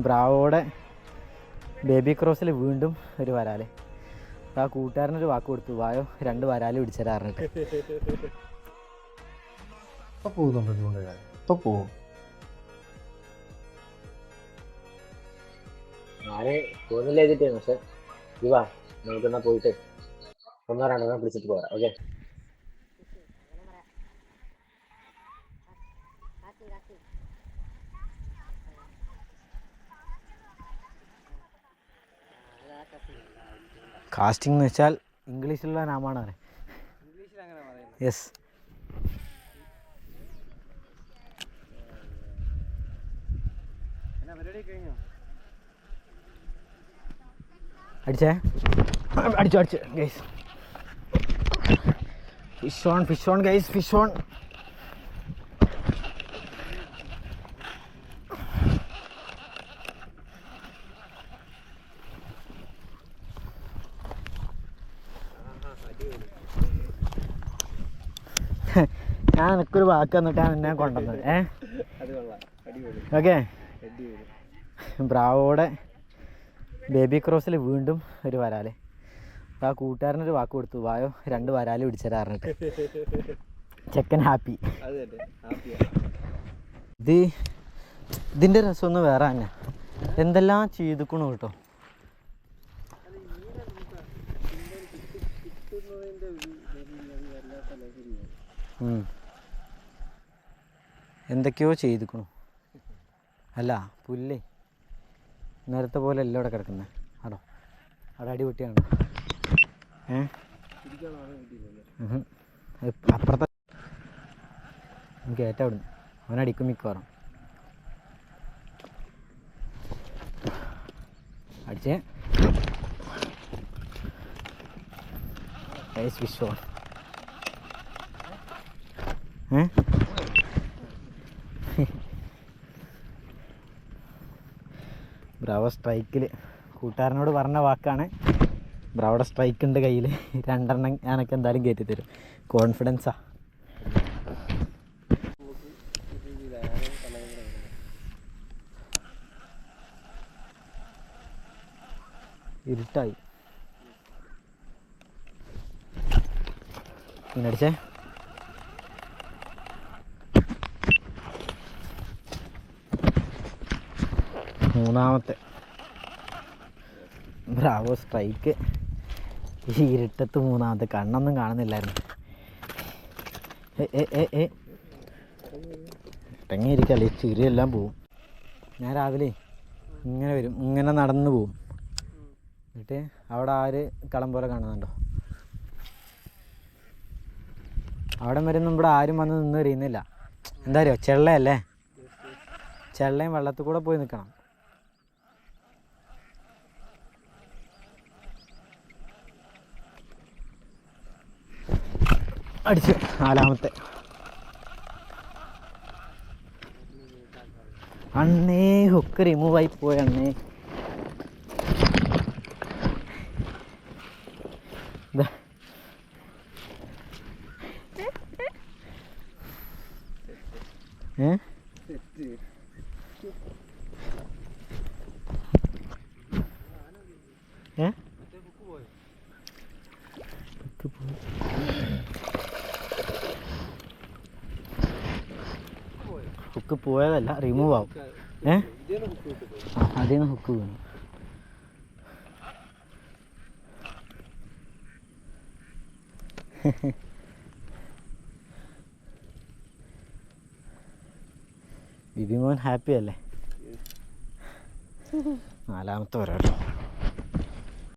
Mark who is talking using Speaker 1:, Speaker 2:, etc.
Speaker 1: ബ്രാവോടെ baby ക്രോസിൽ വീണ്ടും ഒരു വരാല്. ആ കൂട്ടുകാരനൊരു വാക്ക് കൊടുത്തു, വായോ 2 വരാല് പിടിച്ചേരാറിട്ട്.
Speaker 2: ഇപ്പം പോകുന്നുണ്ടോ ചൂണ്ടയിടാൻ? ഇപ്പം പോകും.
Speaker 3: ഞാന് പോകുന്നില്ല എഴുതിട്ടാണ്. പക്ഷെ ഇവാ നമുക്കെന്നാ പോയിട്ട് 1-2 പിടിച്ചിട്ട് പോരാ. ഓക്കെ.
Speaker 1: കാസ്റ്റിംഗ് എന്ന് വെച്ചാൽ ഇംഗ്ലീഷിലുള്ള നാമാണ്. യെസ്. അടിച്ചു guys. Fish on guys, fish on. ഞാൻ എനിക്കൊരു വാക്ക് തന്നിട്ടാണ് എന്നെ കൊണ്ടുവന്നത്. ഓക്കെ. ബ്രാവോടെ ബേബി ക്രോസിൽ വീണ്ടും ഒരു വരാല്. ആ കൂട്ടുകാരനൊരു വാക്ക് കൊടുത്തു, വായോ 2 വരാല് പിടിച്ചേരാറിട്ട്. ചെക്കൻ ഹാപ്പി. ഇതിൻ്റെ രസമൊന്നും വേറെ തന്നെ. എന്തെല്ലാം ചെയ്തിക്കണു കേട്ടോ. എന്തൊക്കെയോ ചെയ്തിക്കണു. അല്ല, പുല്ലേ നേരത്തെ പോലെ എല്ലാം ഇവിടെ കിടക്കുന്നത്. ആണോ? അവിടെ അടിപൊട്ടിയാണ്. അപ്പുറത്തെ കയറ്റ അവിടുന്ന് അവനടിക്കും മിക്കവാറും. അടിച്ചേ ഫിഷ് ഓൺ. ബ്രാവോ സ്ട്രൈക്കിൽ. കൂട്ടുകാരനോട് പറഞ്ഞ വാക്കാണ്. ബ്രാവോടെ സ്ട്രൈക്ക് ഉണ്ട് കയ്യിൽ. 2 ഞാനൊക്കെ എന്തായാലും കയറ്റി തരും. കോൺഫിഡൻസാ. ഇരുട്ടായി. പിന്നടിച്ചേ. മൂന്നാമത്തെ ബ്രാവോ സ്ട്രൈക്ക്. ഈ ഇരുട്ടത്ത് മൂന്നാമത്തെ. കണ്ണൊന്നും കാണുന്നില്ലായിരുന്നു. ഇറങ്ങിയിരിക്കല്ലേ, ചിരിയെല്ലാം പോവും. ഞാൻ രാവിലെ ഇങ്ങനെ വരും, ഇങ്ങനെ നടന്നു പോവും. എന്നിട്ട് അവിടെ കളം പോലെ കാണുന്നുണ്ടോ? അവിടെ വരുന്ന ഇവിടെ ആരും വന്ന് നിന്ന് എറിയുന്നില്ല. എന്താ അറിയോ, ചെള്ളയല്ലേ. ചെള്ളയും വെള്ളത്തിൽ കൂടെ പോയി നിൽക്കണം. അടിച്ച് 4-മത്തെ. അണ്ണേ ഹുക്ക് റിമൂവ് ആയി പോയ അണ്ണേ. ഹുക്ക് പോയതല്ല, റിമൂവ് ആവും. അതിൽ നിന്ന് ഹുക്ക് വീണു. ബിബിമോൻ ഹാപ്പി അല്ലേ? 4-മത്തെ വരാട്ടോ.